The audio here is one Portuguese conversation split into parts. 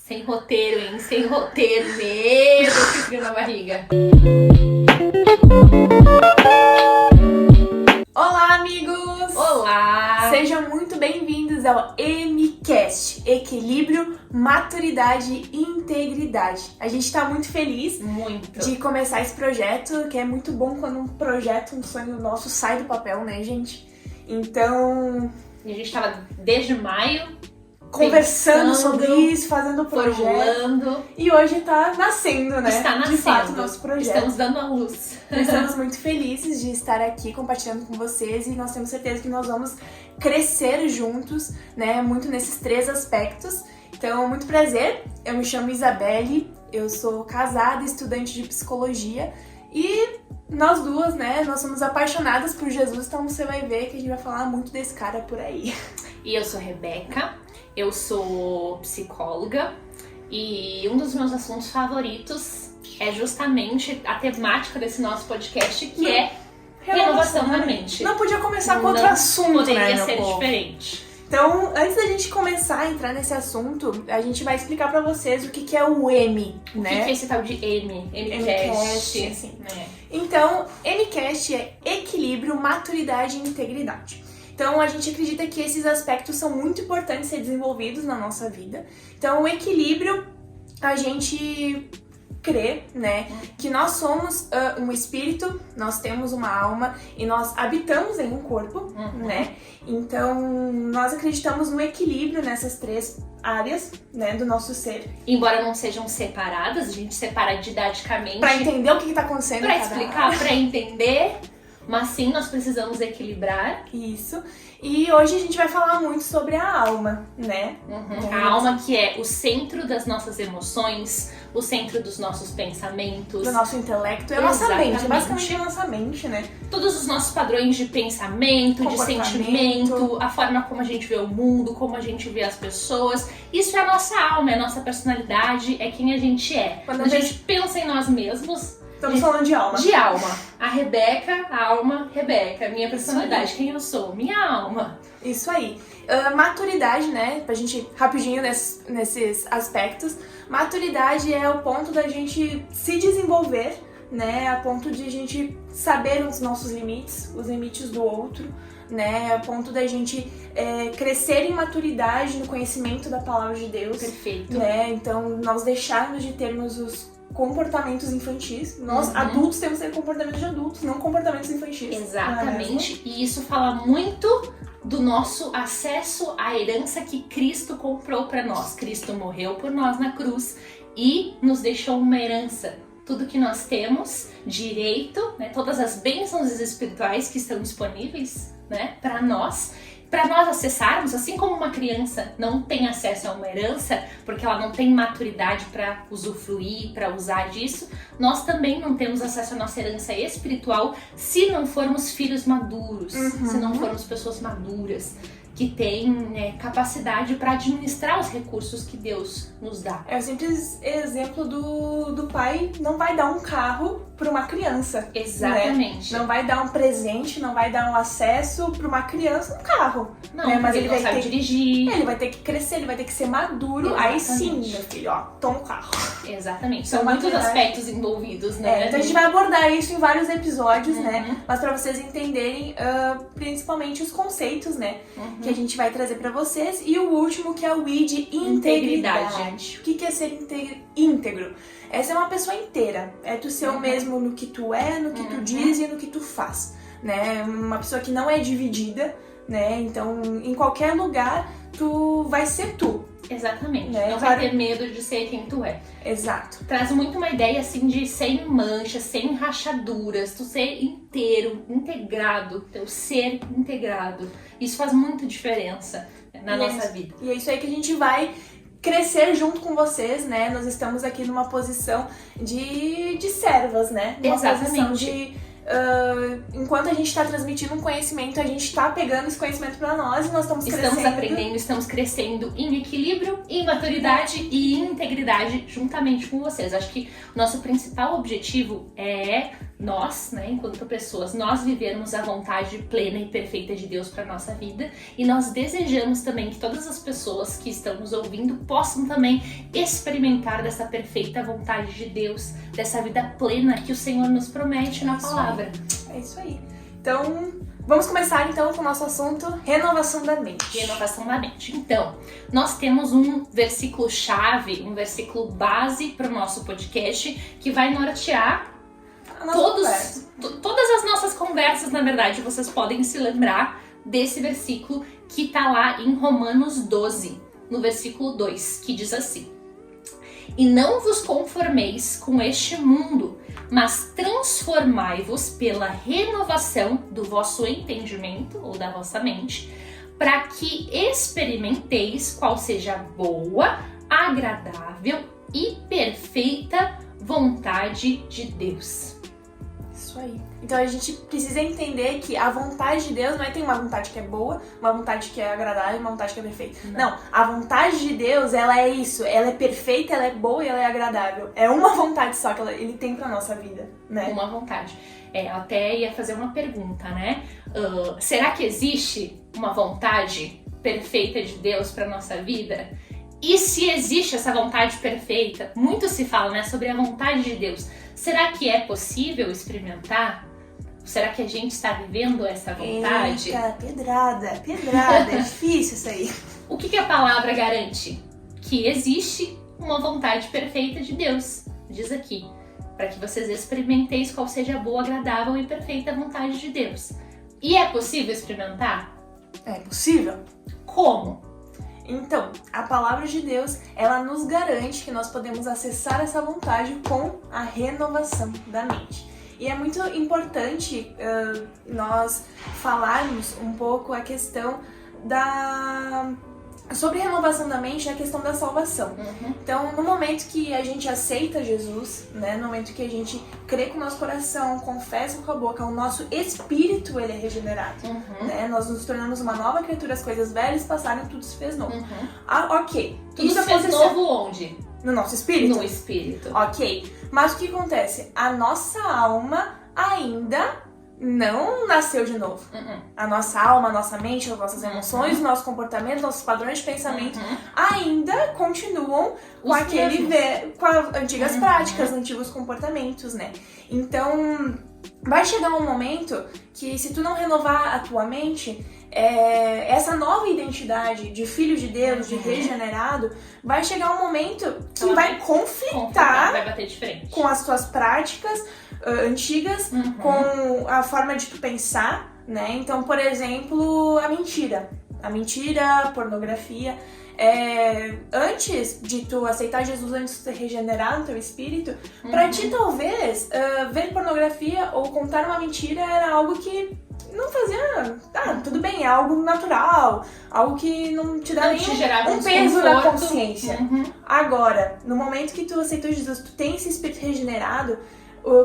Sem roteiro, hein? Sem roteiro mesmo, que frio na barriga. Olá, amigos! Olá! Sejam muito bem-vindos ao MCast, Equilíbrio, Maturidade e Integridade. A gente tá muito feliz de começar esse projeto, que é muito bom quando um projeto, um sonho nosso sai do papel, né, gente? Então... E a gente tava desde maio conversando sobre isso, fazendo o projeto. Formulando. E hoje tá nascendo, né? Está nascendo. De fato, o nosso projeto. Estamos dando a luz. Estamos muito felizes de estar aqui compartilhando com vocês e nós temos certeza que nós vamos crescer juntos, né? Muito nesses três aspectos. Então, muito prazer. Eu me chamo Isabelle, eu sou casada, estudante de psicologia e nós duas, né? Nós somos apaixonadas por Jesus, então você vai ver que a gente vai falar muito desse cara por aí. E eu sou Rebeca. Eu sou psicóloga e um dos meus assuntos favoritos é justamente a temática desse nosso podcast, que é renovação da mente. Não podia começar com outro assunto, né, poderia ser diferente. Então, antes da gente começar a entrar nesse assunto, a gente vai explicar pra vocês o que é o M, né? O que é esse tal de M? MCast, assim. Né? Então, MCast é equilíbrio, maturidade e integridade. Então, a gente acredita que esses aspectos são muito importantes ser desenvolvidos na nossa vida. Então, o equilíbrio, a gente crê, né, que nós somos um espírito, nós temos uma alma e nós habitamos em um corpo, né? Então, nós acreditamos no equilíbrio nessas três áreas, né, do nosso ser. Embora não sejam separadas, a gente separa didaticamente. Pra entender o que tá acontecendo. Pra explicar, pra entender. Mas sim, nós precisamos equilibrar. Isso. E hoje a gente vai falar muito sobre a alma, né? A alma que é o centro das nossas emoções, o centro dos nossos pensamentos. Do nosso intelecto. É a nossa mente, basicamente a nossa mente, né? Todos os nossos padrões de pensamento, de sentimento, a forma como a gente vê o mundo, como a gente vê as pessoas. Isso é a nossa alma, é a nossa personalidade, é quem a gente é. Quando a gente pensa em nós mesmos... Estamos falando de alma. De alma. A Rebeca, a alma, Rebeca. Minha personalidade, quem eu sou? Minha alma. Isso aí. Maturidade, né? Pra gente, rapidinho nesses aspectos. Maturidade é o ponto da gente se desenvolver, né? A ponto de a gente saber os nossos limites, os limites do outro, né? A ponto da gente crescer em maturidade no conhecimento da palavra de Deus. Perfeito. Né? Então, nós deixarmos de termos os comportamentos infantis. Nós, adultos, temos que ter comportamentos de adultos, não comportamentos infantis. Exatamente. E isso fala muito do nosso acesso à herança que Cristo comprou para nós. Cristo morreu por nós na cruz e nos deixou uma herança. Tudo que nós temos, direito, né, todas as bênçãos espirituais que estão disponíveis, né, para nós acessarmos, assim como uma criança não tem acesso a uma herança, porque ela não tem maturidade para usufruir, para usar disso, nós também não temos acesso à nossa herança espiritual se não formos filhos maduros, se não formos pessoas maduras, que têm capacidade para administrar os recursos que Deus nos dá. É o simples exemplo do pai não vai dar um carro para uma criança. Exatamente. Né? Não vai dar um presente, não vai dar um acesso para uma criança um carro. Não, né? Mas ele vai ter dirigir. Ele vai ter que crescer, ele vai ter que ser maduro. Exatamente. Aí sim, meu filho, ó, toma o carro. Exatamente. São muitos aspectos envolvidos, né? Então a gente vai abordar isso em vários episódios, né? Mas para vocês entenderem principalmente os conceitos, né? Que a gente vai trazer para vocês. E o último, que é o I de integridade. O que é ser íntegro? Essa é uma pessoa inteira. É tu ser o mesmo no que tu é, no que tu diz e no que tu faz, né? Uma pessoa que não é dividida, né? Então, em qualquer lugar, tu vai ser tu. Exatamente. Né? Não vai ter medo de ser quem tu é. Exato. Traz muito uma ideia assim de sem manchas, sem rachaduras, tu ser inteiro, integrado, teu ser integrado. Isso faz muita diferença na nossa vida. E é isso aí que a gente vai crescer junto com vocês, né? Nós estamos aqui numa posição de servas, né? Uma posição de... enquanto a gente está transmitindo um conhecimento, a gente está pegando esse conhecimento para nós e nós estamos crescendo. Estamos aprendendo, estamos crescendo em equilíbrio, em maturidade e em integridade juntamente com vocês. Acho que o nosso principal objetivo é nós, né, enquanto pessoas, nós vivermos a vontade plena e perfeita de Deus para nossa vida, e nós desejamos também que todas as pessoas que estão nos ouvindo possam também experimentar dessa perfeita vontade de Deus, dessa vida plena que o Senhor nos promete na palavra. É isso aí. Então, vamos começar então com o nosso assunto, renovação da mente. Renovação da mente. Então, nós temos um versículo chave, um versículo base para o nosso podcast que vai nortear todas as nossas conversas. Na verdade, vocês podem se lembrar desse versículo que está lá em Romanos 12, no versículo 2, que diz assim: E não vos conformeis com este mundo, mas transformai-vos pela renovação do vosso entendimento, ou da vossa mente, para que experimenteis qual seja a boa, agradável e perfeita vontade de Deus. Isso aí. Então a gente precisa entender que a vontade de Deus não é ter uma vontade que é boa, uma vontade que é agradável, uma vontade que é perfeita. Não, a vontade de Deus, ela é isso, ela é perfeita, ela é boa e ela é agradável. É uma vontade só que ele tem pra nossa vida, né? Uma vontade. Eu até ia fazer uma pergunta, né? Será que existe uma vontade perfeita de Deus pra nossa vida? E se existe essa vontade perfeita, muito se fala, né, sobre a vontade de Deus. Será que é possível experimentar? Será que a gente está vivendo essa vontade? Eita, pedrada, é difícil isso aí. O que a palavra garante? Que existe uma vontade perfeita de Deus. Diz aqui, para que vocês experimenteis qual seja a boa, agradável e perfeita vontade de Deus. E é possível experimentar? É possível. Como? Então, a palavra de Deus, ela nos garante que nós podemos acessar essa vontade com a renovação da mente. E é muito importante nós falarmos um pouco a questão sobre renovação da mente, a questão da salvação. Então, no momento que a gente aceita Jesus, né, no momento que a gente crê com o nosso coração, confessa com a boca, o nosso espírito ele é regenerado. Né? Nós nos tornamos uma nova criatura, as coisas velhas passaram, tudo se fez novo. Ok. Tudo se fez novo onde? No nosso espírito? No espírito. Ok. Mas o que acontece? A nossa alma ainda não nasceu de novo. A nossa alma, a nossa mente, as nossas emoções, o nosso comportamento, nossos padrões de pensamento ainda continuam com com as antigas práticas, antigos comportamentos, né? Então, vai chegar um momento que se tu não renovar a tua mente, essa nova identidade de filho de Deus, de regenerado, vai chegar um momento que vai conflitar, vai bater de frente com as tuas práticas antigas, com a forma de tu pensar, né? Então, por exemplo, a mentira, a pornografia. Antes de tu aceitar Jesus, antes de tu regenerar no teu espírito, pra ti talvez ver pornografia ou contar uma mentira era algo que não fazia, tudo bem, é algo natural, algo que não te dá nem um peso na consciência. Agora, no momento que tu aceitou Jesus, tu tem esse espírito regenerado,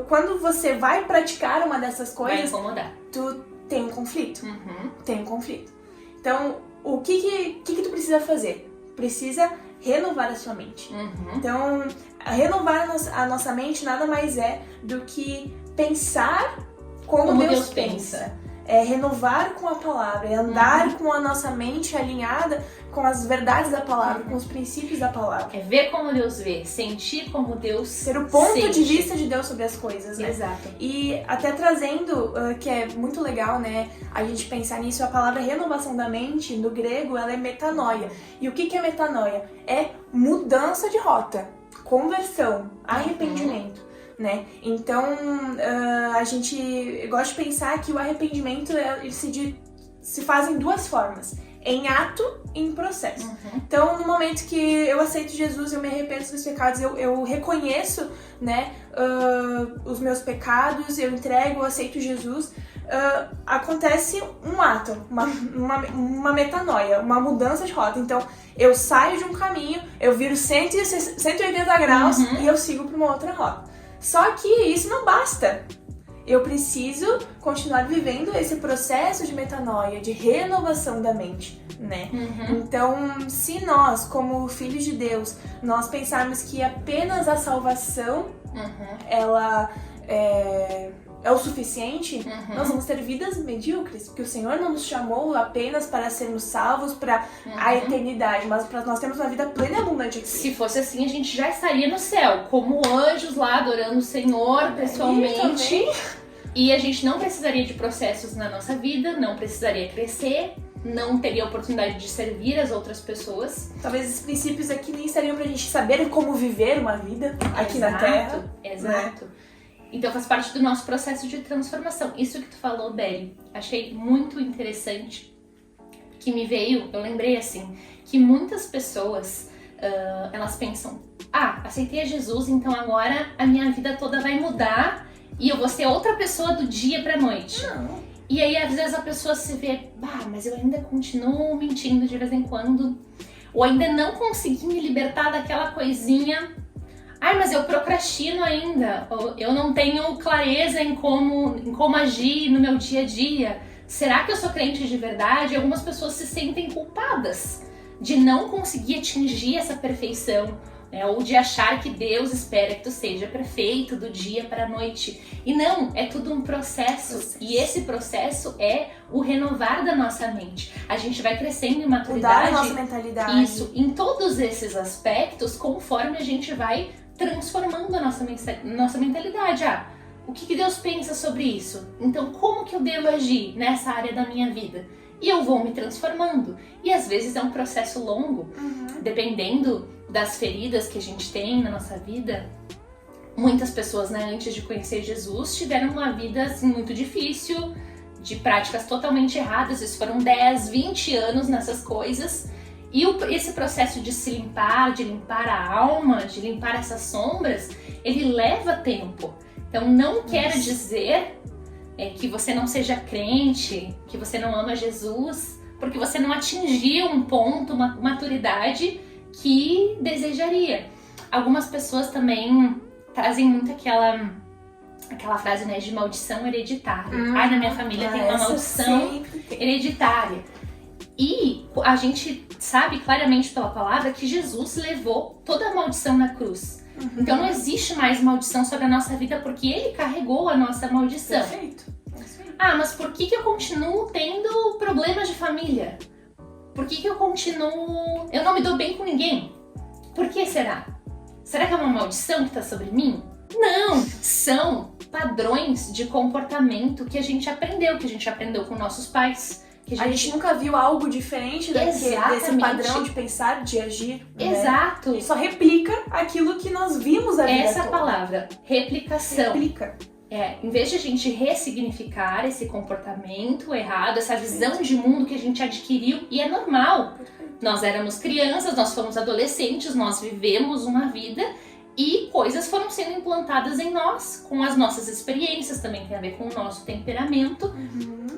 quando você vai praticar uma dessas coisas, vai incomodar. Tu tem um conflito. Tem um conflito. Então, o que tu precisa fazer? Precisa renovar a sua mente. Então, renovar a nossa mente nada mais é do que pensar como Deus pensa. É renovar com a palavra, é andar com a nossa mente alinhada com as verdades da palavra, com os princípios da palavra. É ver como Deus vê, sentir como Deus ser o ponto de vista de Deus sobre as coisas, né? Exato. E até trazendo, que é muito legal, né, a gente pensar nisso, a palavra renovação da mente, no grego, ela é metanoia. E o que é metanoia? É mudança de rota, conversão, arrependimento. Né? Então, a gente gosta de pensar que o arrependimento se faz em duas formas, em ato e em processo. Então, no momento que eu aceito Jesus, eu me arrependo dos pecados, eu reconheço, né, os meus pecados, eu entrego, eu aceito Jesus, acontece um ato, uma metanoia, uma mudança de rota. Então, eu saio de um caminho, eu viro 180 graus e eu sigo para uma outra rota. Só que isso não basta. Eu preciso continuar vivendo esse processo de metanoia, de renovação da mente, né? Então, se nós, como filhos de Deus, nós pensarmos que apenas a salvação, ela é o suficiente, nós vamos ter vidas medíocres, porque o Senhor não nos chamou apenas para sermos salvos para a eternidade, mas para nós termos uma vida plena e abundante aqui. Se fosse assim, a gente já estaria no céu, como anjos lá adorando o Senhor pessoalmente. E a gente não precisaria de processos na nossa vida, não precisaria crescer, não teria oportunidade de servir as outras pessoas. Talvez esses princípios aqui nem estariam pra gente saber como viver uma vida aqui na Terra. Exato. Então faz parte do nosso processo de transformação. Isso que tu falou, Beli, achei muito interessante. Que me veio, eu lembrei assim, que muitas pessoas, elas pensam, aceitei a Jesus, então agora a minha vida toda vai mudar e eu vou ser outra pessoa do dia pra noite. Não. E aí às vezes a pessoa se vê, mas eu ainda continuo mentindo de vez em quando, ou ainda não consegui me libertar daquela coisinha. Mas eu procrastino ainda, eu não tenho clareza em como agir no meu dia a dia. Será que eu sou crente de verdade? E algumas pessoas se sentem culpadas de não conseguir atingir essa perfeição, né? Ou de achar que Deus espera que tu seja perfeito do dia para a noite. E não, é tudo um processo. E esse processo é o renovar da nossa mente. A gente vai crescendo em maturidade. Mudar a nossa mentalidade. Isso, em todos esses aspectos, conforme a gente vai transformando a nossa mentalidade. O que Deus pensa sobre isso? Então, como que eu devo agir nessa área da minha vida? E eu vou me transformando. E às vezes é um processo longo, dependendo das feridas que a gente tem na nossa vida. Muitas pessoas, né, antes de conhecer Jesus, tiveram uma vida assim, muito difícil, de práticas totalmente erradas. Eles foram 10, 20 anos nessas coisas. E esse processo de se limpar, de limpar a alma, de limpar essas sombras, ele leva tempo. Então não quer dizer que você não seja crente, que você não ama Jesus, porque você não atingiu um ponto, uma maturidade que desejaria. Algumas pessoas também trazem muito aquela frase, né, de maldição hereditária. Na minha família tem uma maldição hereditária. E a gente sabe claramente pela palavra que Jesus levou toda a maldição na cruz. Então não existe mais maldição sobre a nossa vida porque Ele carregou a nossa maldição. Perfeito. Mas por que eu continuo tendo problemas de família? Por que eu não me dou bem com ninguém? Por que será? Será que é uma maldição que está sobre mim? Não, são padrões de comportamento que a gente aprendeu com nossos pais. A gente nunca viu algo diferente desse padrão de pensar, de agir. Exato. Né? E só replica aquilo que nós vimos a vida Essa toda. Palavra, replicação. Replica. Em vez de a gente ressignificar esse comportamento errado, essa visão de mundo que a gente adquiriu, e é normal. Nós éramos crianças, nós fomos adolescentes, nós vivemos uma vida e coisas foram sendo implantadas em nós, com as nossas experiências, também tem a ver com o nosso temperamento.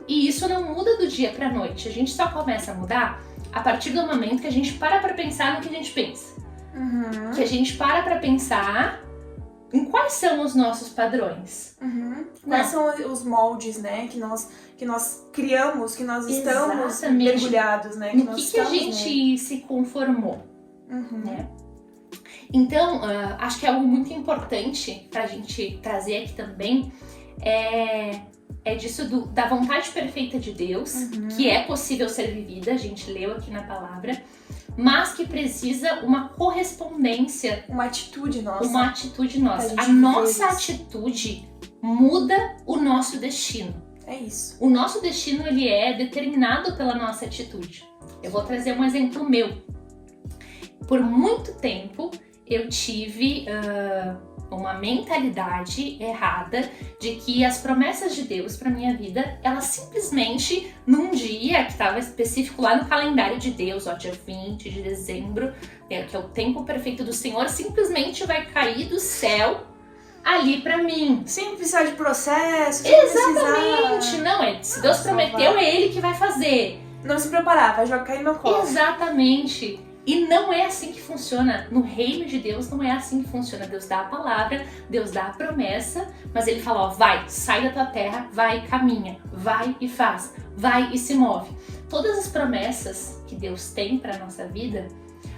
E isso não muda do dia pra noite. A gente só começa a mudar a partir do momento que a gente para pra pensar no que a gente pensa. Que a gente para pra pensar em quais são os nossos padrões. Quais são os moldes, né, que nós criamos, que nós estamos mergulhados, né? No que a gente se conformou, né? Então, acho que é algo muito importante pra gente trazer aqui também é disso da vontade perfeita de Deus, que é possível ser vivida, a gente leu aqui na palavra, mas que precisa uma correspondência. Uma atitude nossa. Uma atitude nossa. A nossa atitude muda o nosso destino. É isso. O nosso destino, ele é determinado pela nossa atitude. Eu vou trazer um exemplo meu. Por muito tempo, eu tive uma mentalidade errada de que as promessas de Deus para minha vida, elas simplesmente, num dia que estava específico lá no calendário de Deus, dia 20 de dezembro, que é o tempo perfeito do Senhor, simplesmente vai cair do céu ali para mim. Sem precisar de processo, sem Exatamente! Não, se Deus prometeu, é Ele que vai fazer. Não se preparar, vai jogar cair no meu colo. Exatamente! E não é assim que funciona. No reino de Deus não é assim que funciona. Deus dá a palavra, Deus dá a promessa, mas Ele fala, vai, sai da tua terra, vai, caminha, vai e faz, vai e se move. Todas as promessas que Deus tem para nossa vida,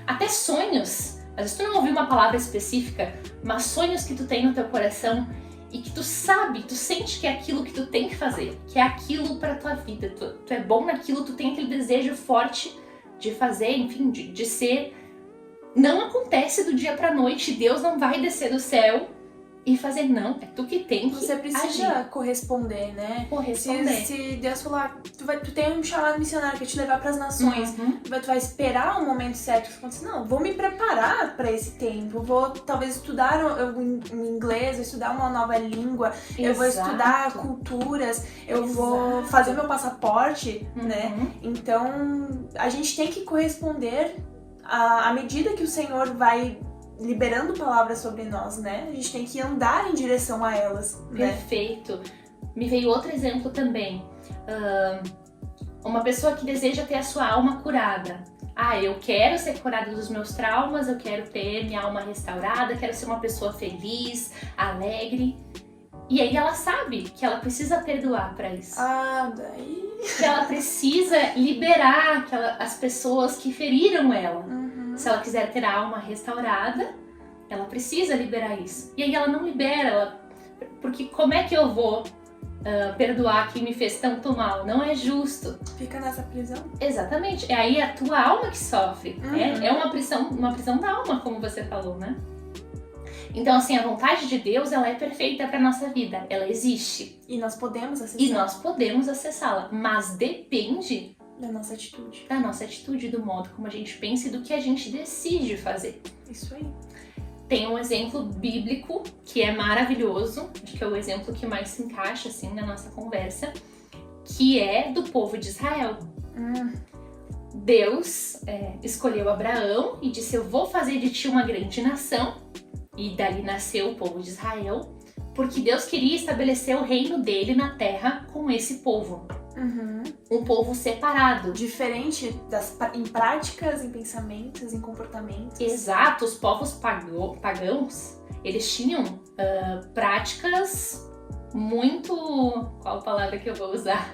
até sonhos, às vezes tu não ouviu uma palavra específica, mas sonhos que tu tem no teu coração e que tu sabe, tu sente que é aquilo que tu tem que fazer, que é aquilo pra tua vida, tu é bom naquilo, tu tem aquele desejo forte de fazer, enfim, de ser. Não acontece do dia pra noite, Deus não vai descer do céu e fazer, não, é tu que tem que Você precisa agir. corresponder, né? Corresponder. Se Deus falar, tu tem um chamado missionário que te levar pras nações, tu vai esperar o momento certo que acontecer. Não, vou me preparar pra esse tempo, vou talvez estudar um inglês, estudar uma nova língua, eu vou estudar culturas, eu vou fazer meu passaporte, né? Então, a gente tem que corresponder à medida que o Senhor vai liberando palavras sobre nós, né? A gente tem que andar em direção a elas, né? Perfeito. Me veio outro exemplo também. Uma pessoa que deseja ter a sua alma curada. Eu quero ser curada dos meus traumas, eu quero ter minha alma restaurada, quero ser uma pessoa feliz, alegre. E aí ela sabe que ela precisa perdoar pra isso. Daí... Que ela precisa liberar as pessoas que feriram ela. Se ela quiser ter a alma restaurada, ela precisa liberar isso. E aí ela não libera, porque como é que eu vou perdoar quem me fez tanto mal? Não é justo. Fica nessa prisão. Exatamente. É aí a tua alma que sofre. É uma prisão da alma, como você falou, né? Então, assim, a vontade de Deus, ela é perfeita para nossa vida. Ela existe. E nós podemos acessá-la. Mas depende da nossa atitude. Da nossa atitude, do modo como a gente pensa e do que a gente decide fazer. Isso aí. Tem um exemplo bíblico que é maravilhoso, acho que é o exemplo que mais se encaixa assim na nossa conversa, que é do povo de Israel. Deus escolheu Abraão e disse: eu vou fazer de ti uma grande nação, e dali nasceu o povo de Israel, porque Deus queria estabelecer o reino dele na terra com esse povo. Um povo separado. Diferente em práticas, em pensamentos, em comportamentos. Exato, os povos pagãos, eles tinham práticas muito... Qual a palavra que eu vou usar?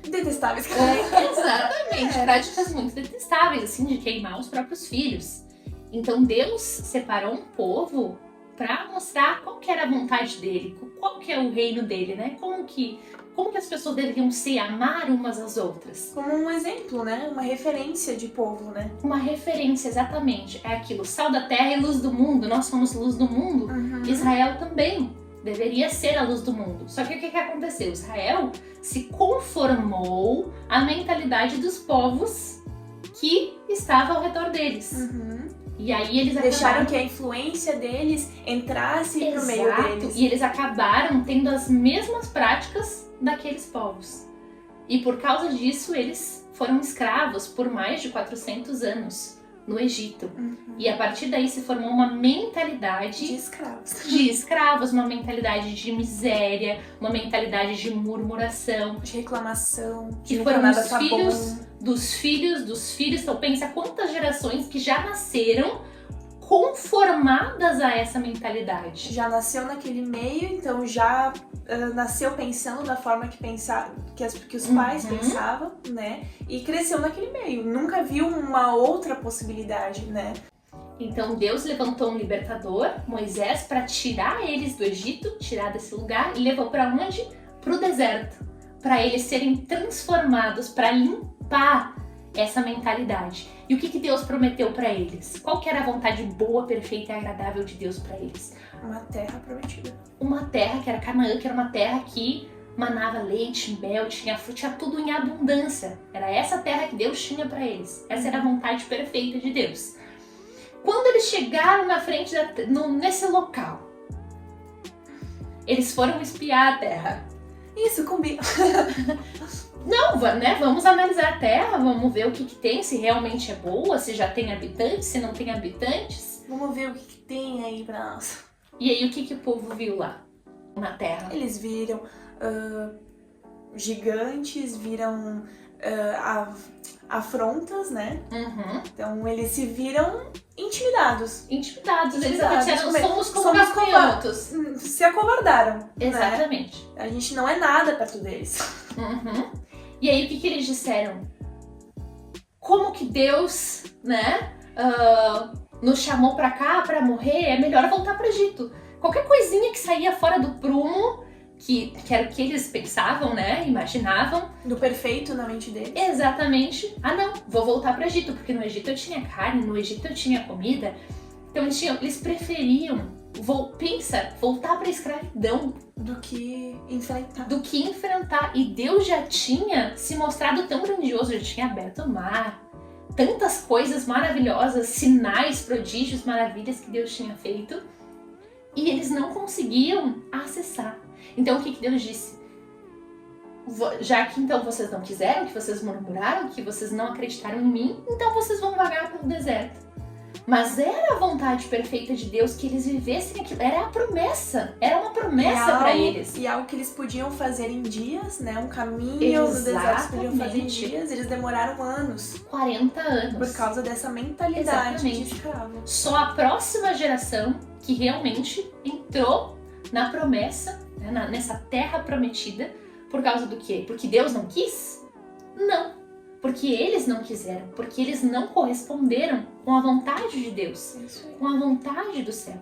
Detestáveis. Exatamente, práticas muito detestáveis, assim, de queimar os próprios filhos. Então Deus separou um povo para mostrar qual que era a vontade dele, qual que é o reino dele, né? Como que as pessoas deveriam se amar umas às outras. Como um exemplo, né? Uma referência de povo, né? Uma referência, exatamente. É aquilo, sal da terra e luz do mundo. Nós somos luz do mundo. Israel também deveria ser a luz do mundo. Só que o que aconteceu? Israel se conformou à mentalidade dos povos que estavam ao redor deles. E aí eles deixaram que a influência deles entrasse no meio deles. E eles acabaram tendo as mesmas práticas daqueles povos. E por causa disso, eles foram escravos por mais de 400 anos no Egito. E a partir daí se formou uma mentalidade de escravos, uma mentalidade de miséria, uma mentalidade de murmuração, de reclamação, que foram os filhos dos filhos dos filhos. Então pensa quantas gerações que já nasceram conformadas a essa mentalidade. Já nasceu naquele meio, então já nasceu pensando da forma que os pais pensavam, né? E cresceu naquele meio, nunca viu uma outra possibilidade, né? Então Deus levantou um libertador, Moisés, para tirar eles do Egito, tirar desse lugar, e levou para onde? Para o deserto, para eles serem transformados, para limpar essa mentalidade. E o que Deus prometeu para eles? Qual que era a vontade boa, perfeita e agradável de Deus para eles? Uma terra prometida. Uma terra que era Canaã, que era uma terra que manava leite, mel, tinha tudo em abundância. Era essa terra que Deus tinha para eles. Essa era a vontade perfeita de Deus. Quando eles chegaram na frente nesse local, eles foram espiar a terra. Isso, combina. Não, né? Vamos analisar a terra, vamos ver o que tem, se realmente é boa, se já tem habitantes, se não tem habitantes. Vamos ver o que tem aí pra nós. E aí, o que o povo viu lá na terra? Eles viram gigantes, viram afrontas, né? Então, eles se viram intimidados. Eles disseram, somos como gafanhotos. Se acovardaram. Exatamente. Né? A gente não é nada perto deles. E aí, o que eles disseram? Como que Deus, né, nos chamou pra cá pra morrer? É melhor voltar pro Egito. qualquer coisinha que saía fora do prumo, que era o que eles pensavam, né? Imaginavam. Do perfeito na mente deles. Exatamente. Ah, não, vou voltar para o Egito, porque no Egito eu tinha carne, no Egito eu tinha comida. Então eles preferiam, voltar para a escravidão do que enfrentar. E Deus já tinha se mostrado tão grandioso, já tinha aberto o mar, tantas coisas maravilhosas, sinais, prodígios, maravilhas que Deus tinha feito, e eles não conseguiam acessar. Então o que Deus disse? Já que então vocês não quiseram, que vocês murmuraram, que vocês não acreditaram em mim, então vocês vão vagar pelo deserto. Mas era a vontade perfeita de Deus que eles vivessem aquilo, era a promessa, era uma promessa para eles. E algo que eles podiam fazer em dias, né? Um caminho no deserto que podiam fazer em dias, eles demoraram anos. 40 anos. Por causa dessa mentalidade de escravo. Só a próxima geração que realmente entrou na promessa, né, nessa terra prometida, por causa do quê? Porque Deus não quis? Não. Porque eles não quiseram, porque eles não corresponderam com a vontade de Deus, com a vontade do céu.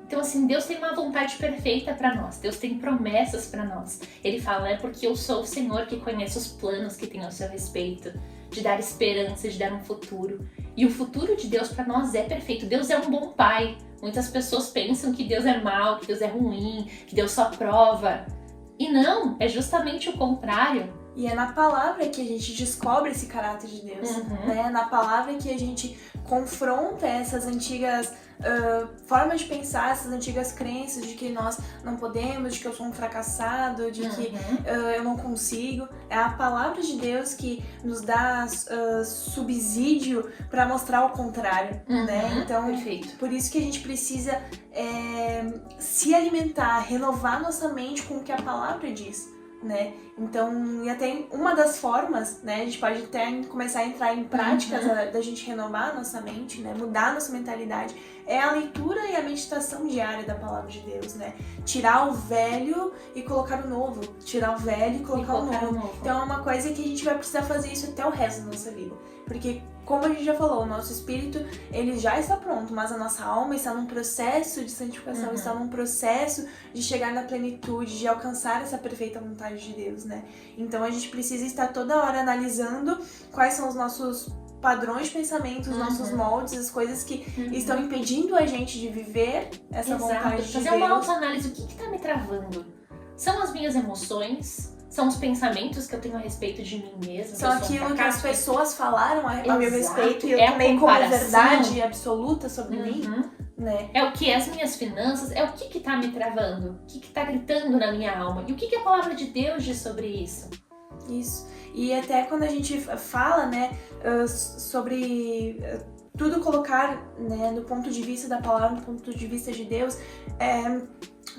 Então, assim, Deus tem uma vontade perfeita para nós, Deus tem promessas para nós. Ele fala, porque eu sou o Senhor que conhece os planos que tem ao seu respeito, de dar esperança, de dar um futuro. E o futuro de Deus para nós é perfeito. Deus é um bom pai. Muitas pessoas pensam que Deus é mau, que Deus é ruim, que Deus só prova. E não, é justamente o contrário. E é na palavra que a gente descobre esse caráter de Deus, né? É na palavra que a gente confronta essas antigas formas de pensar, essas antigas crenças de que nós não podemos, de que eu sou um fracassado, de que eu não consigo. É a palavra de Deus que nos dá subsídio para mostrar o contrário, né? Então, perfeito. Por isso que a gente precisa se alimentar, renovar nossa mente com o que a palavra diz. Né? Então, e até uma das formas, né, a gente pode até começar a entrar em práticas da gente renovar a nossa mente, né, mudar a nossa mentalidade, é a leitura e a meditação diária da palavra de Deus, né? Tirar o velho e colocar o novo, tirar o velho e colocar o novo. Então é uma coisa que a gente vai precisar fazer isso até o resto da nossa vida, porque como a gente já falou, o nosso espírito, ele já está pronto, mas a nossa alma está num processo de santificação, está num processo de chegar na plenitude, de alcançar essa perfeita vontade de Deus, né? Então a gente precisa estar toda hora analisando quais são os nossos padrões de pensamento, os nossos moldes, as coisas que estão impedindo a gente de viver essa vontade de Deus. Fazer uma autoanálise, o que está me travando? São as minhas emoções? São os pensamentos que eu tenho a respeito de mim mesma? São aquilo que as pessoas falaram a meu respeito e eu tomei como verdade absoluta sobre mim, né? É o que? As minhas finanças? É o que tá me travando? O que tá gritando na minha alma? E o que a palavra de Deus diz sobre isso? Isso. E até quando a gente fala, né, sobre tudo colocar, né, do ponto de vista da palavra, do ponto de vista de Deus,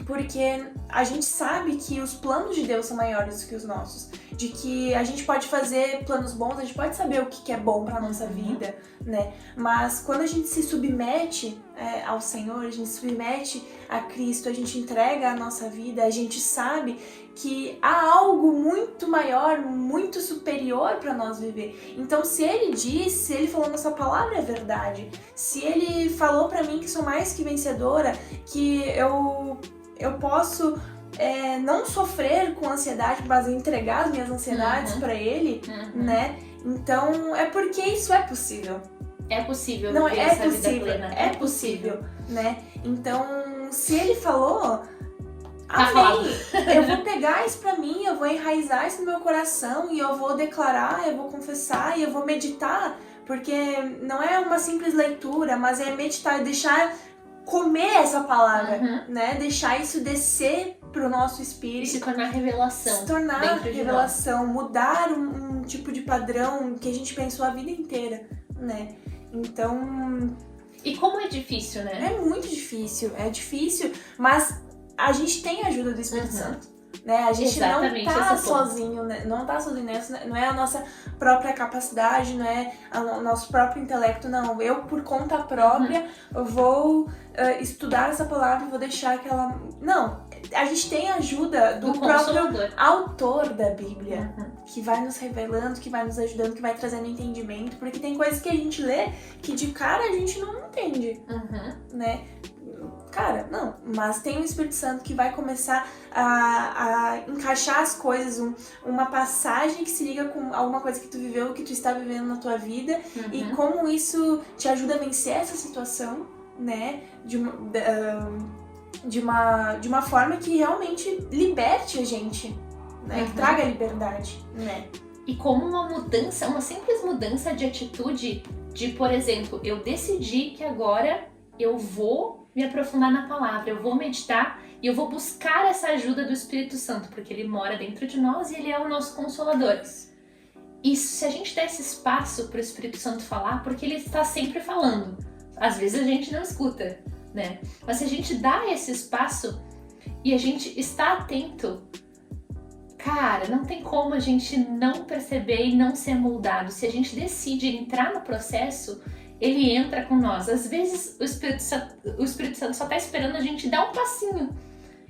porque a gente sabe que os planos de Deus são maiores do que os nossos, de que a gente pode fazer planos bons, a gente pode saber o que é bom para nossa vida, né? Mas quando a gente se submete ao Senhor, a gente se submete a Cristo, a gente entrega a nossa vida, a gente sabe que há algo muito maior, muito superior para nós viver. Então, se Ele diz, se Ele falou na sua palavra, é verdade. Se Ele falou para mim que sou mais que vencedora, que eu posso não sofrer com ansiedade, mas entregar as minhas ansiedades para Ele, né? Então, é porque isso é possível. É possível não viver essa vida plena. É possível, né? Então, se Ele falou, amém. Eu vou pegar isso pra mim, eu vou enraizar isso no meu coração e eu vou declarar, eu vou confessar e eu vou meditar, porque não é uma simples leitura, mas é meditar, deixar comer essa palavra, né? Deixar isso descer pro nosso espírito. E se tornar revelação. Se tornar revelação, mudar um tipo de padrão que a gente pensou a vida inteira, né? Então... E como é difícil, né? É muito difícil, mas a gente tem a ajuda do Espírito Santo, né? A gente não tá sozinho, né? Não tá sozinho nessa, não é a nossa própria capacidade, não é o nosso próprio intelecto, não. Eu, por conta própria, eu vou estudar essa palavra e vou deixar que ela... Não, a gente tem a ajuda do próprio Consolador. autor da Bíblia, Uhum. que vai nos revelando, que vai nos ajudando, que vai trazendo entendimento, porque tem coisas que a gente lê que de cara a gente não entende, Uhum. né? Cara, não, mas tem o Espírito Santo que vai começar a encaixar as coisas, uma passagem que se liga com alguma coisa que tu viveu, que tu está vivendo na tua vida, e Uhum. como isso te ajuda a vencer essa situação, né? De uma forma que realmente liberte a gente, né? Que Uhum. traga liberdade, né? E como uma mudança, uma simples mudança de atitude, de, por exemplo, eu decidi que agora eu vou me aprofundar na palavra, eu vou meditar e eu vou buscar essa ajuda do Espírito Santo, porque ele mora dentro de nós e ele é o nosso consolador. E se a gente der esse espaço para o Espírito Santo falar, porque ele está sempre falando, às vezes a gente não escuta, né? Mas se a gente dá esse espaço e a gente está atento, cara, não tem como a gente não perceber e não ser moldado. Se a gente decide entrar no processo, ele entra com nós. Às vezes o Espírito Santo só tá esperando a gente dar um passinho.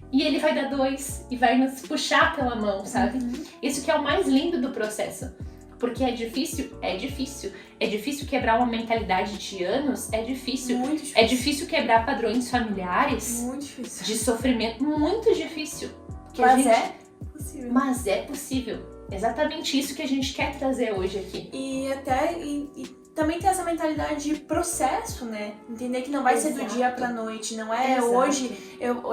E ele vai dar 2 e vai nos puxar pela mão, sabe? Isso que é o mais lindo do processo. Porque é difícil? É difícil. É difícil quebrar uma mentalidade de anos? É difícil. Muito difícil. É difícil quebrar padrões familiares Muito difícil. de sofrimento. Muito difícil. Porque Mas é possível. Mas é possível. Exatamente isso que a gente quer trazer hoje aqui. E até também tem essa mentalidade de processo, né? Entender que não vai ser do Exato. dia pra noite, não é Exato. hoje,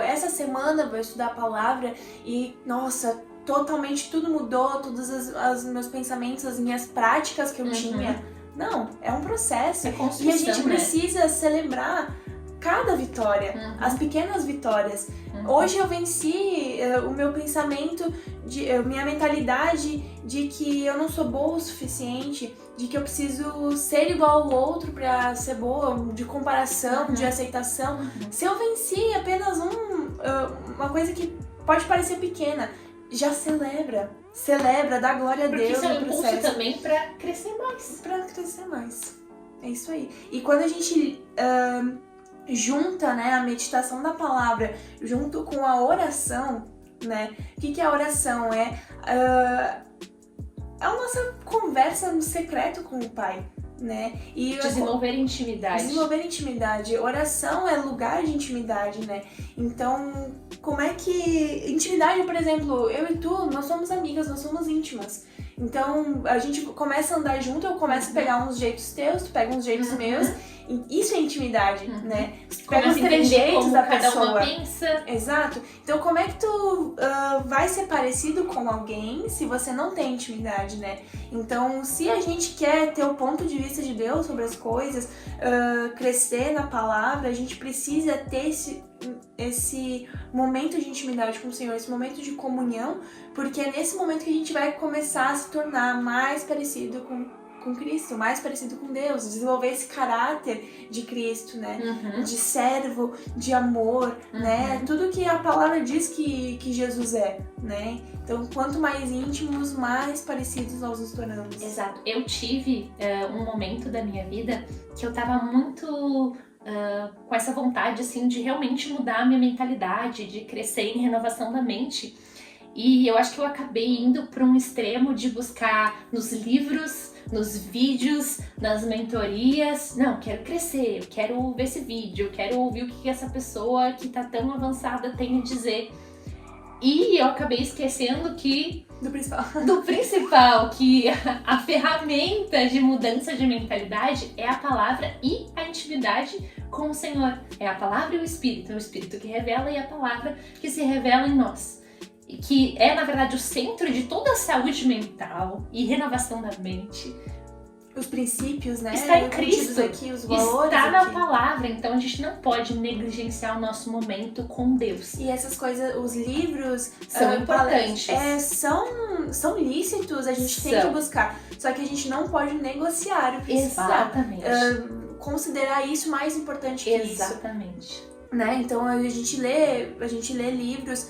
essa semana eu vou estudar a palavra e, nossa, totalmente tudo mudou, todos os meus pensamentos, as minhas práticas que eu tinha. Não, é um processo. É E construção, a gente né? precisa celebrar cada vitória, as pequenas vitórias. Hoje eu venci o meu pensamento, minha mentalidade de que eu não sou boa o suficiente, de que eu preciso ser igual ao outro pra ser boa, de comparação, de aceitação. Se eu venci apenas uma coisa que pode parecer pequena, já celebra, dá glória a Porque Deus isso é um no impulso processo. também pra crescer mais. Pra crescer mais. É isso aí. E quando a gente junta, né, a meditação da palavra junto com a oração, né? O que é a oração? É a nossa conversa no secreto com o Pai, né? E Desenvolver intimidade. desenvolver intimidade. Oração é lugar de intimidade, né? Então, como é que... Intimidade, por exemplo, eu e tu, nós somos amigas, nós somos íntimas. Então, a gente começa a andar junto, eu começo a pegar uns jeitos teus, tu pega uns jeitos meus. Isso é intimidade, né? Tu pega os Começa a entender trejeitos como da cada pessoa. uma pensa. Exato. Então, como é que tu vai ser parecido com alguém se você não tem intimidade, né? Então, se a gente quer ter o ponto de vista de Deus sobre as coisas, crescer na palavra, a gente precisa ter esse momento de intimidade com o Senhor, esse momento de comunhão, porque é nesse momento que a gente vai começar a se tornar mais parecido com Cristo, mais parecido com Deus, desenvolver esse caráter de Cristo, né? De servo, de amor, né? Tudo que a palavra diz que Jesus é, né? Então, quanto mais íntimos, mais parecidos nós nos tornamos. Exato. Eu tive um momento da minha vida que eu tava muito com essa vontade, assim, de realmente mudar a minha mentalidade, de crescer em renovação da mente. E eu acho que eu acabei indo para um extremo de buscar nos livros, nos vídeos, nas mentorias. Não, quero crescer, eu quero ver esse vídeo, eu quero ouvir o que essa pessoa que tá tão avançada tem a dizer. E eu acabei esquecendo do principal, que a ferramenta de mudança de mentalidade é a palavra e a intimidade com o Senhor. É a palavra e o Espírito que revela e a palavra que se revela em nós. Que é, na verdade, o centro de toda a saúde mental e renovação da mente. Os princípios, né? Está em Cristo, aqui, os valores está na aqui. palavra, então a gente não pode negligenciar o nosso momento com Deus. E essas coisas, os livros São importantes. São lícitos, a gente tem que buscar. Só que a gente não pode negociar o principal. Exatamente. Considerar isso mais importante que isso. Exatamente. Né? Então a gente lê livros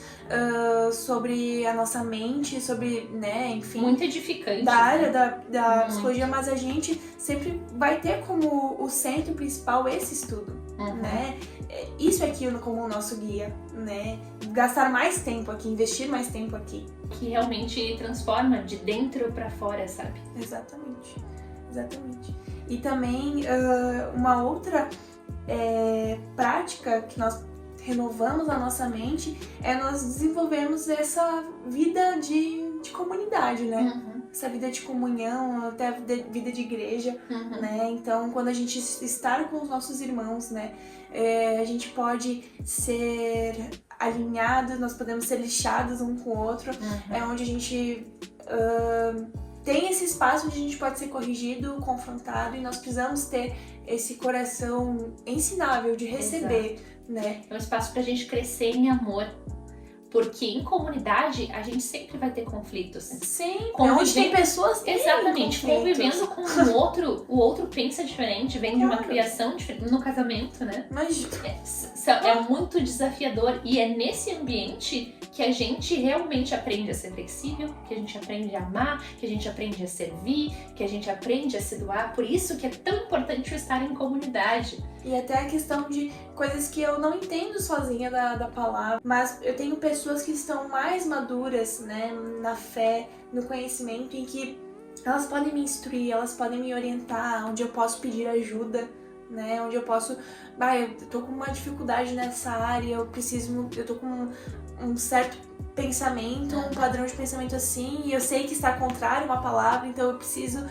sobre a nossa mente, sobre, né, enfim, Muito edificante. da área da psicologia, mas a gente sempre vai ter como o centro principal esse estudo. né? Isso é aquilo como o nosso guia, né? Gastar mais tempo aqui, investir mais tempo aqui. Que realmente transforma de dentro pra fora, sabe? Exatamente. E também uma outra prática que nós renovamos a nossa mente é nós desenvolvermos essa vida de comunidade, né? Essa vida de comunhão, até vida de igreja, né? Então, quando a gente está com os nossos irmãos, né? A gente pode ser alinhado, nós podemos ser lixados um com o outro. É onde a gente tem esse espaço onde a gente pode ser corrigido, confrontado, e nós precisamos ter esse coração ensinável de receber, né? É um espaço pra gente crescer em amor. Porque em comunidade a gente sempre vai ter conflitos. Sim, onde tem pessoas que exatamente, convivendo com o outro pensa diferente, vem de uma criação diferente, no casamento, né? Mas é muito desafiador e é nesse ambiente que a gente realmente aprende a ser flexível, que a gente aprende a amar, que a gente aprende a servir, que a gente aprende a se doar. Por isso que é tão importante estar em comunidade. E até a questão de coisas que eu não entendo sozinha da palavra, mas eu tenho pessoas que estão mais maduras, né, na fé, no conhecimento, em que elas podem me instruir, elas podem me orientar, onde eu posso pedir ajuda, né, onde eu posso, eu tô com uma dificuldade nessa área, eu tô com um certo pensamento, um padrão de pensamento assim, e eu sei que está contrário a uma palavra, então eu preciso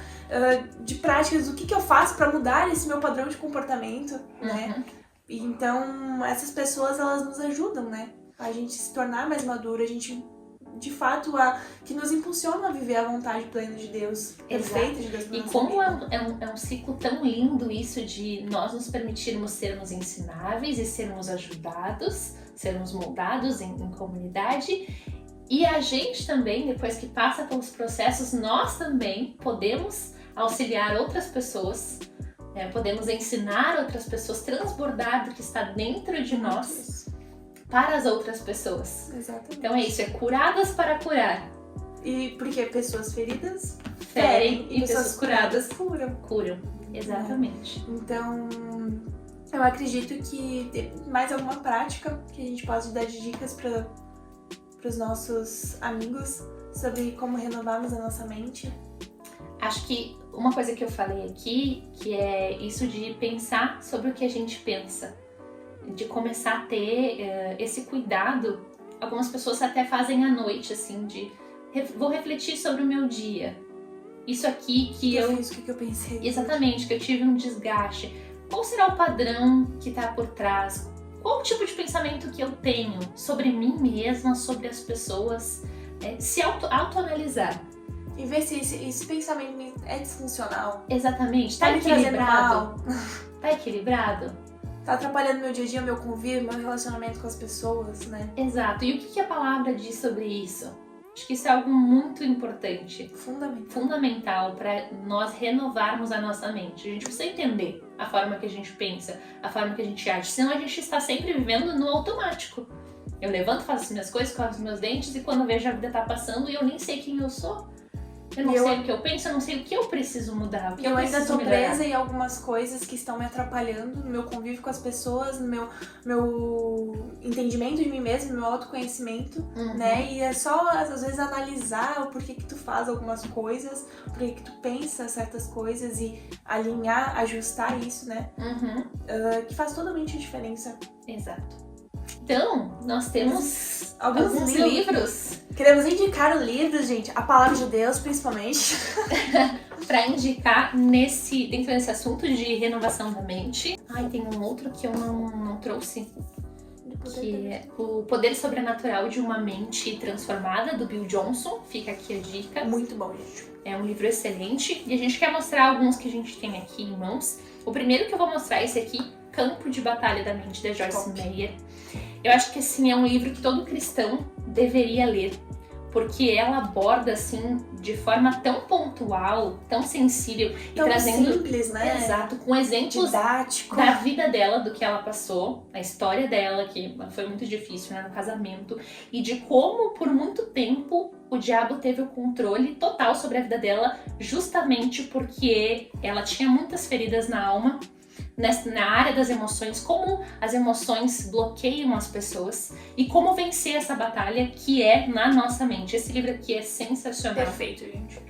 de práticas do que eu faço para mudar esse meu padrão de comportamento, né? E então, essas pessoas, elas nos ajudam, né? A gente se tornar mais maduro, a gente, de fato, que nos impulsiona a viver a vontade plena de Deus, perfeita de Deus. E como é um ciclo tão lindo isso de nós nos permitirmos sermos ensináveis e sermos ajudados, sermos moldados em comunidade. E a gente também, depois que passa pelos processos, nós também podemos auxiliar outras pessoas, podemos ensinar outras pessoas, transbordar do que está dentro de nós para as outras pessoas. Exatamente. Então é isso, é curadas para curar. E porque pessoas feridas ferem e pessoas curadas curam. Exatamente. Então, eu acredito que tem mais alguma prática que a gente possa dar de dicas para os nossos amigos sobre como renovarmos a nossa mente. Acho que uma coisa que eu falei aqui, que é isso de pensar sobre o que a gente pensa, de começar a ter esse cuidado. Algumas pessoas até fazem à noite, assim, vou refletir sobre o meu dia. Isso aqui que eu fiz, o que eu pensei. Exatamente, que eu tive um desgaste. Qual será o padrão que está por trás? Qual o tipo de pensamento que eu tenho sobre mim mesma, sobre as pessoas? Se autoanalisar. E ver se esse pensamento é disfuncional. Exatamente. Tá equilibrado? Tá equilibrado? Tá atrapalhando meu dia a dia, meu convívio, meu relacionamento com as pessoas, né? Exato. E o que a palavra diz sobre isso? Acho que isso é algo muito importante. Fundamental para nós renovarmos a nossa mente. A gente precisa entender a forma que a gente pensa, a forma que a gente age. Senão a gente está sempre vivendo no automático. Eu levanto, faço as minhas coisas, corto os meus dentes e quando eu vejo a vida tá passando e eu nem sei quem eu sou. Eu não sei o que eu penso, eu não sei o que eu preciso mudar, o que eu ainda tô melhorar. presa em algumas coisas que estão me atrapalhando no meu convívio com as pessoas, no meu entendimento de mim mesma, no meu autoconhecimento, né? E é só, às vezes, analisar o porquê que tu faz algumas coisas, porquê que tu pensa certas coisas e alinhar, ajustar isso, né? Que faz totalmente a diferença. Exato. Então, nós temos alguns livros. Queremos indicar livros, gente, a palavra de Deus, principalmente. Para indicar dentro desse assunto de renovação da mente. Tem um outro que eu não trouxe, que é O Poder Sobrenatural de uma Mente Transformada, do Bill Johnson. Fica aqui a dica. Muito bom, gente. É um livro excelente. E a gente quer mostrar alguns que a gente tem aqui em mãos. O primeiro que eu vou mostrar é esse aqui, Campo de Batalha da Mente, da Joyce Meyer. Eu acho que, assim, é um livro que todo cristão deveria ler, porque ela aborda, assim, de forma tão pontual, tão sensível, tão e trazendo... simples, né? Exato, com exemplos didático da vida dela, do que ela passou, a história dela, que foi muito difícil, né, no casamento, e de como, por muito tempo, o diabo teve o controle total sobre a vida dela, justamente porque ela tinha muitas feridas na alma, na área das emoções, como as emoções bloqueiam as pessoas e como vencer essa batalha que é na nossa mente. Esse livro aqui é sensacional. Perfeito, gente.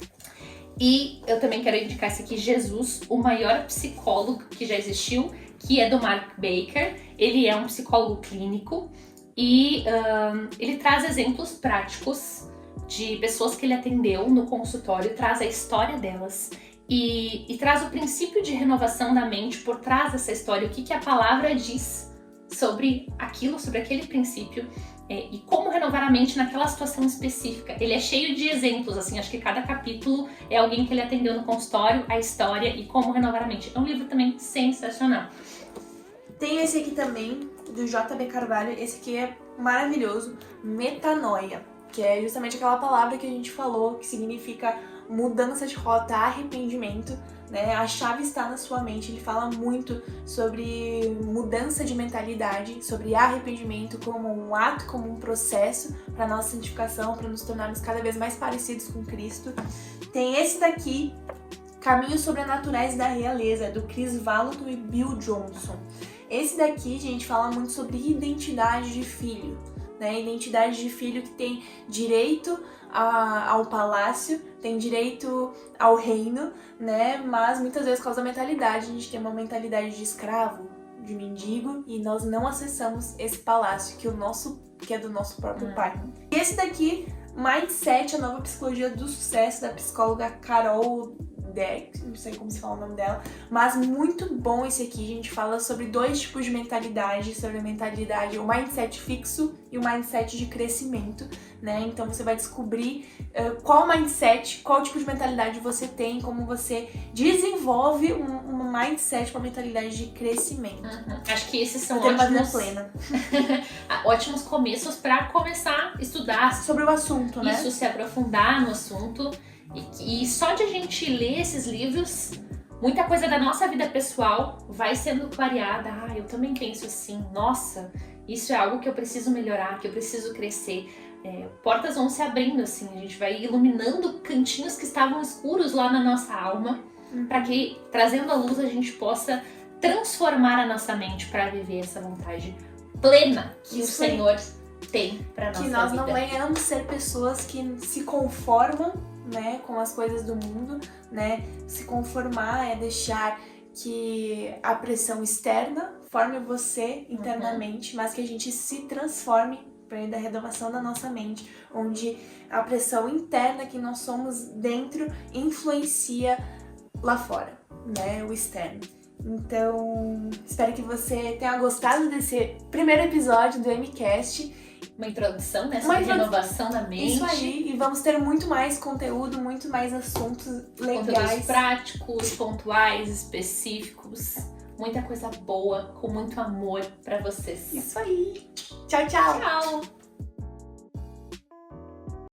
E eu também quero indicar esse aqui, Jesus, o maior psicólogo que já existiu, que é do Mark Baker. Ele é um psicólogo clínico e ele traz exemplos práticos de pessoas que ele atendeu no consultório, traz a história delas e traz o princípio de renovação da mente por trás dessa história, o que a palavra diz sobre aquilo, sobre aquele princípio. E como renovar a mente naquela situação específica. Ele é cheio de exemplos, assim, acho que cada capítulo é alguém que ele atendeu no consultório, a história e como renovar a mente. É um livro também sensacional. Tem esse aqui também, do J.B. Carvalho, esse aqui é maravilhoso, Metanoia, que é justamente aquela palavra que a gente falou, que significa mudança de rota, arrependimento, né? A chave está na sua mente. Ele fala muito sobre mudança de mentalidade, sobre arrependimento como um ato, como um processo para nossa santificação, para nos tornarmos cada vez mais parecidos com Cristo. Tem esse daqui, Caminhos Sobrenaturais da Realeza, do Chris Vallotton e Bill Johnson. Esse daqui, gente, fala muito sobre identidade de filho, né? Identidade de filho que tem direito ao palácio, tem direito ao reino, né? Mas muitas vezes, por causa da mentalidade, a gente tem uma mentalidade de escravo, de mendigo, e nós não acessamos esse palácio que é do nosso próprio pai. E esse daqui, Mindset, a nova psicologia do sucesso, da psicóloga Carol Dweck, não sei como se fala o nome dela, mas muito bom esse aqui. A gente fala sobre dois tipos de mentalidade, sobre a mentalidade, o mindset fixo e o mindset de crescimento, né? Então você vai descobrir qual mindset, qual tipo de mentalidade você tem, como você desenvolve um mindset, uma mentalidade de crescimento. Acho que esses são ótimos começos para começar a estudar sobre o assunto, né? Isso, se aprofundar no assunto. E só de a gente ler esses livros, muita coisa da nossa vida pessoal vai sendo clareada. Eu também penso assim, nossa, isso é algo que eu preciso melhorar, que eu preciso crescer. Portas vão se abrindo, assim, a gente vai iluminando cantinhos que estavam escuros lá na nossa alma, para que, trazendo à luz, a gente possa transformar a nossa mente para viver essa vontade plena que o Senhor tem para nossa vida. Que nós não venhamos ser pessoas que se conformam, né, com as coisas do mundo, né? Se conformar é deixar que a pressão externa forme você internamente, mas que a gente se transforme por meio da renovação da nossa mente, onde a pressão interna que nós somos dentro influencia lá fora, né, o externo. Então, espero que você tenha gostado desse primeiro episódio do MCast. Uma introdução, né? Sobre renovação da mente. Isso aí, e vamos ter muito mais conteúdo, muito mais assuntos legais. Conteúdos práticos, pontuais, específicos. Muita coisa boa, com muito amor pra vocês. Isso aí. Tchau, tchau. Tchau.